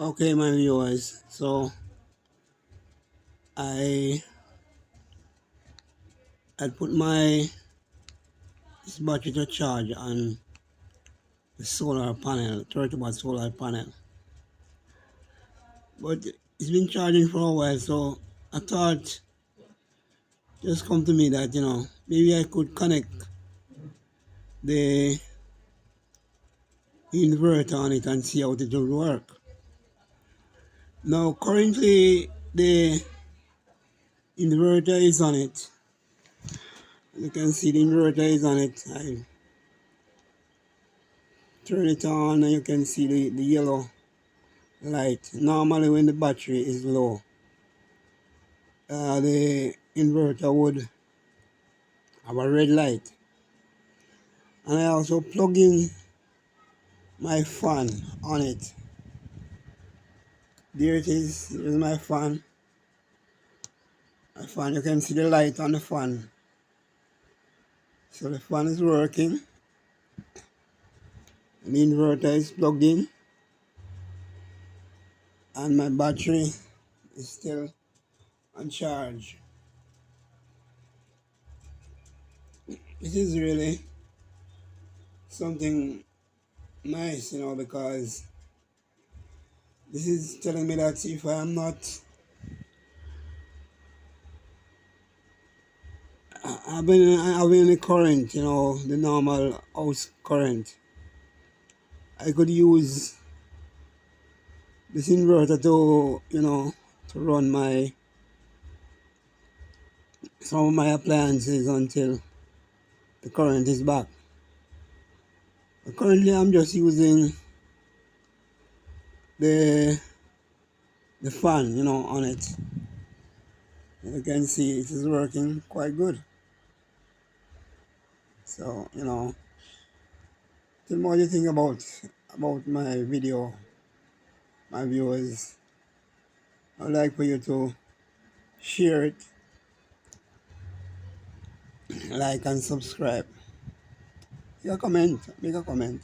Okay, my viewers, so I put my this battery to charge on the solar panel, 30 watt solar panel, but it's been charging for a while, so I thought just come to me that maybe I could connect the inverter on it and see how it will work. Now currently the inverter is on it. You can see the inverter is on it. I turn it on and you can see the yellow light. Normally when the battery is low, the inverter would have a red light. And I also plug in my fan on it. There it is. There's my fan. You can see the light on the fan. So the fan is working. And the inverter is plugged in. And my battery is still on charge. This is really something nice, because this is telling me that if I am not having the current, the normal house current, I could use this inverter to run some of my appliances until the current is back. But currently I'm just using the fan, on it. You can see it is working quite good. So, tell me what you think about my video, my viewers. I'd like for you to share it, like and subscribe. Make a comment.